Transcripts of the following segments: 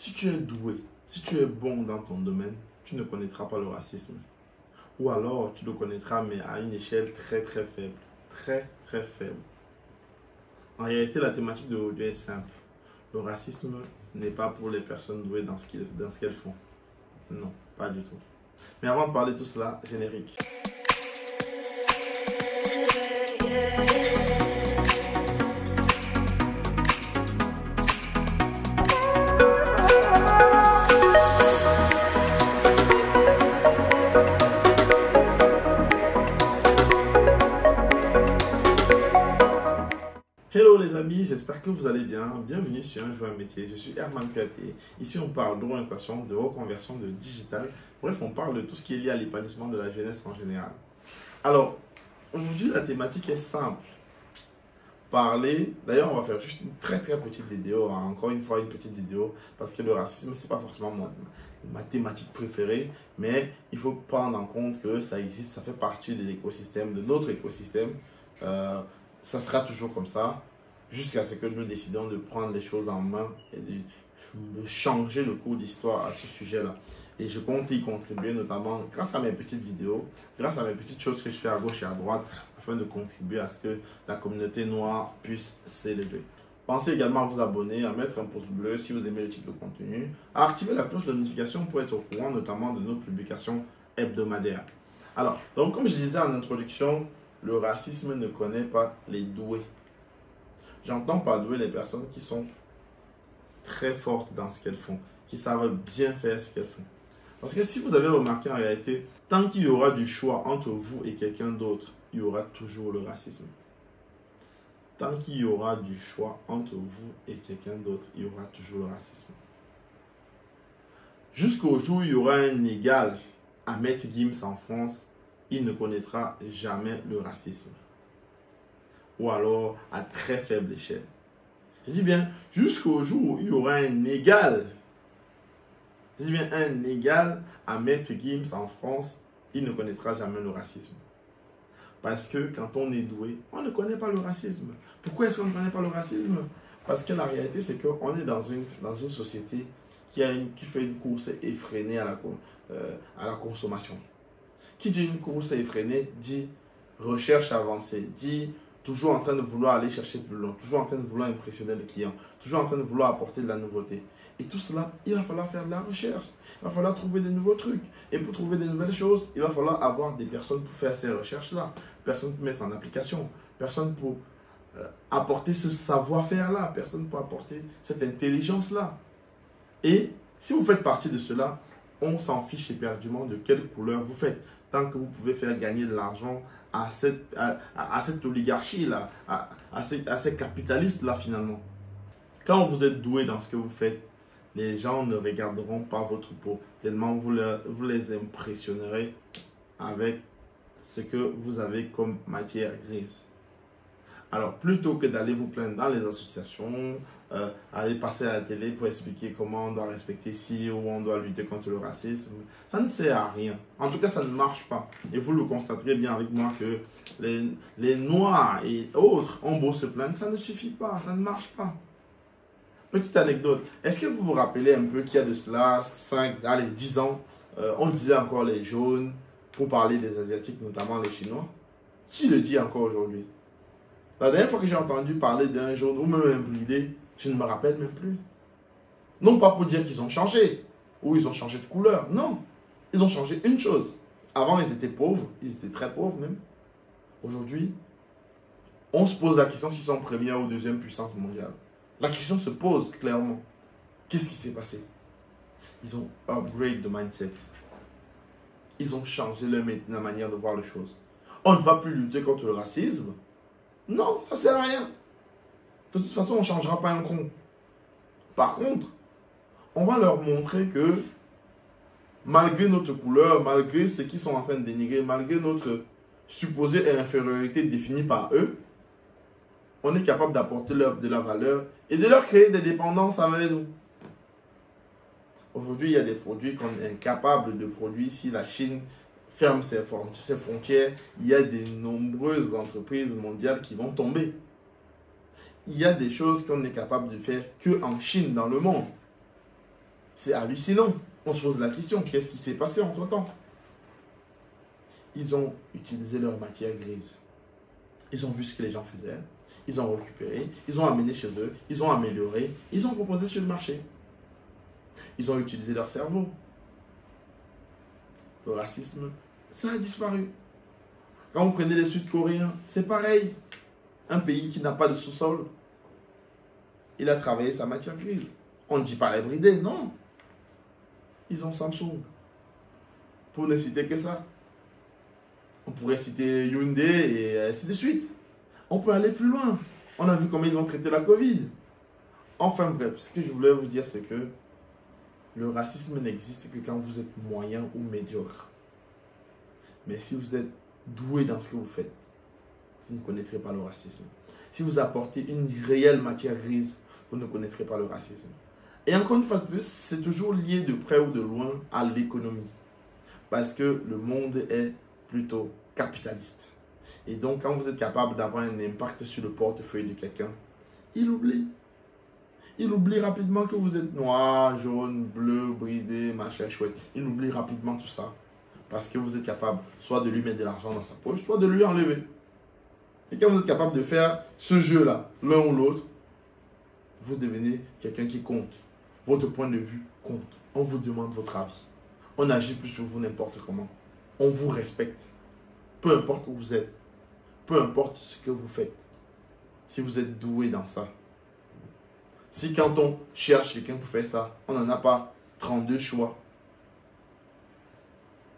Si tu es doué, si tu es bon dans ton domaine, tu ne connaîtras pas le racisme. Ou alors, tu le connaîtras, mais à une échelle très très faible. Très très faible. En réalité, la thématique d'aujourd'hui est simple. Le racisme n'est pas pour les personnes douées dans ce qu'elles font. Non, pas du tout. Mais avant de parler de tout cela, générique. Hello les amis, j'espère que vous allez bien. Bienvenue sur Un Jour Un Métier. Je suis Herman Créaté. Ici, on parle d'orientation, de reconversion, de digital. Bref, on parle de tout ce qui est lié à l'épanouissement de la jeunesse en général. Alors, aujourd'hui, la thématique est simple. D'ailleurs, on va faire juste une très petite vidéo. Encore une fois, une petite vidéo. Parce que le racisme, c'est pas forcément ma thématique préférée. Mais il faut prendre en compte que ça existe, ça fait partie de l'écosystème, de notre écosystème. Ça sera toujours comme ça, jusqu'à ce que nous décidons de prendre les choses en main et de changer le cours d'histoire à ce sujet-là. Et je compte y contribuer notamment grâce à mes petites vidéos, grâce à mes petites choses que je fais à gauche et à droite, afin de contribuer à ce que la communauté noire puisse s'élever. Pensez également à vous abonner, à mettre un pouce bleu si vous aimez le type de contenu, à activer la cloche de notification pour être au courant notamment de nos publications hebdomadaires. Alors, donc comme je disais en introduction, le racisme ne connaît pas les doués. J'entends par doués les personnes qui sont très fortes dans ce qu'elles font, qui savent bien faire ce qu'elles font. Parce que si vous avez remarqué en réalité, tant qu'il y aura du choix entre vous et quelqu'un d'autre, il y aura toujours le racisme. Tant qu'il y aura du choix entre vous et quelqu'un d'autre, il y aura toujours le racisme. Jusqu'au jour où il y aura un égal à Maître Gims en France, il ne connaîtra jamais le racisme. Ou alors à très faible échelle. Je dis bien, jusqu'au jour où il y aura un égal. Je dis bien un égal à Maître Gims en France, il ne connaîtra jamais le racisme. Parce que quand on est doué, on ne connaît pas le racisme. Pourquoi est-ce qu'on ne connaît pas le racisme? Parce que la réalité, c'est qu'on est dans une société qui fait une course effrénée à la consommation. Qui dit une course effrénée, dit recherche avancée, dit toujours en train de vouloir aller chercher plus loin, toujours en train de vouloir impressionner le client, toujours en train de vouloir apporter de la nouveauté. Et tout cela, il va falloir faire de la recherche, il va falloir trouver de nouveaux trucs. Et pour trouver de nouvelles choses, il va falloir avoir des personnes pour faire ces recherches-là, personnes pour mettre en application, personnes pour apporter ce savoir-faire-là, personnes pour apporter cette intelligence-là. Et si vous faites partie de cela, on s'en fiche éperdument de quelle couleur vous faites. Tant que vous pouvez faire gagner de l'argent à cette oligarchie-là, à ces capitalistes-là finalement. Quand vous êtes doué dans ce que vous faites, les gens ne regarderont pas votre peau, tellement vous les impressionnerez avec ce que vous avez comme matière grise. Alors, plutôt que d'aller vous plaindre dans les associations, aller passer à la télé pour expliquer comment on doit respecter ci ou on doit lutter contre le racisme, ça ne sert à rien. En tout cas, ça ne marche pas. Et vous le constaterez bien avec moi que les Noirs et autres ont beau se plaindre, ça ne suffit pas, ça ne marche pas. Petite anecdote, est-ce que vous vous rappelez un peu qu'il y a de cela 10 ans, on disait encore les jaunes pour parler des Asiatiques, notamment les Chinois? Qui le dit encore aujourd'hui? La dernière fois que j'ai entendu parler d'un jaune ou même un bridé, je ne me rappelle même plus. Non pas pour dire qu'ils ont changé, ou ils ont changé de couleur, non. Ils ont changé une chose. Avant, ils étaient pauvres, ils étaient très pauvres même. Aujourd'hui, on se pose la question s'ils sont première ou deuxième puissance mondiale. La question se pose clairement. Qu'est-ce qui s'est passé? Ils ont upgrade de mindset. Ils ont changé la manière de voir les choses. On ne va plus lutter contre le racisme. Non, ça ne sert à rien. De toute façon, on ne changera pas un con. Par contre, on va leur montrer que malgré notre couleur, malgré ce qu'ils sont en train de dénigrer, malgré notre supposée infériorité définie par eux, on est capable d'apporter de la valeur et de leur créer des dépendances avec nous. Aujourd'hui, il y a des produits qu'on est incapable de produire si la Chine ferme ses frontières. Il y a de nombreuses entreprises mondiales qui vont tomber. Il y a des choses qu'on est capable de faire qu'en Chine, dans le monde. C'est hallucinant. On se pose la question, qu'est-ce qui s'est passé entre-temps? Ils ont utilisé leur matière grise. Ils ont vu ce que les gens faisaient. Ils ont récupéré. Ils ont amené chez eux. Ils ont amélioré. Ils ont proposé sur le marché. Ils ont utilisé leur cerveau. Le racisme, ça a disparu. Quand vous prenez les Sud-Coréens, c'est pareil. Un pays qui n'a pas de sous-sol. Il a travaillé sa matière grise. On ne dit pas les brider, non. Ils ont Samsung. Pour ne citer que ça. On pourrait citer Hyundai et ainsi de suite. On peut aller plus loin. On a vu comment ils ont traité la Covid. Enfin bref, ce que je voulais vous dire, c'est que le racisme n'existe que quand vous êtes moyen ou médiocre. Mais si vous êtes doué dans ce que vous faites, vous ne connaîtrez pas le racisme. Si vous apportez une réelle matière grise, vous ne connaîtrez pas le racisme. Et encore une fois de plus, c'est toujours lié de près ou de loin à l'économie. Parce que le monde est plutôt capitaliste. Et donc, quand vous êtes capable d'avoir un impact sur le portefeuille de quelqu'un, il oublie. Il oublie rapidement que vous êtes noir, jaune, bleu, bridé, machin chouette. Il oublie rapidement tout ça. Parce que vous êtes capable soit de lui mettre de l'argent dans sa poche, soit de lui enlever. Et quand vous êtes capable de faire ce jeu-là, l'un ou l'autre, vous devenez quelqu'un qui compte. Votre point de vue compte. On vous demande votre avis. On n'agit plus sur vous n'importe comment. On vous respecte. Peu importe où vous êtes. Peu importe ce que vous faites. Si vous êtes doué dans ça. Si quand on cherche quelqu'un pour faire ça, on n'en a pas 32 choix,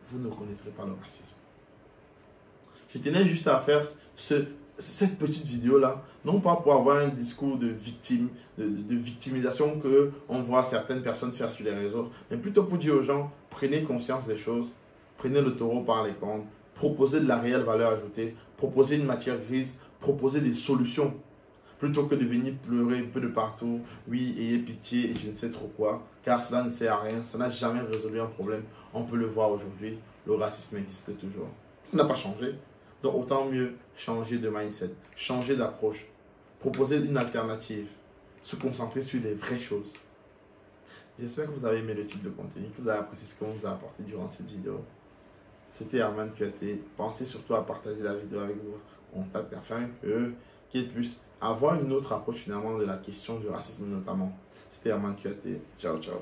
vous ne connaîtrez pas le racisme. Je tenais juste à faire cette petite vidéo-là, non pas pour avoir un discours de victime, de victimisation que on voit certaines personnes faire sur les réseaux, mais plutôt pour dire aux gens, prenez conscience des choses, prenez le taureau par les cornes, proposez de la réelle valeur ajoutée, proposez une matière grise, proposez des solutions, plutôt que de venir pleurer un peu de partout, oui, ayez pitié et je ne sais trop quoi, car cela ne sert à rien, ça n'a jamais résolu un problème. On peut le voir aujourd'hui, le racisme existe toujours. Ça n'a pas changé. Donc autant mieux changer de mindset, changer d'approche, proposer une alternative, se concentrer sur les vraies choses. J'espère que vous avez aimé le type de contenu, que vous avez apprécié ce qu'on vous a apporté durant cette vidéo. C'était Herman QAT. Pensez surtout à partager la vidéo avec vos contacts afin qu'ils puissent avoir une autre approche finalement de la question du racisme notamment. C'était Herman QAT. Ciao, ciao.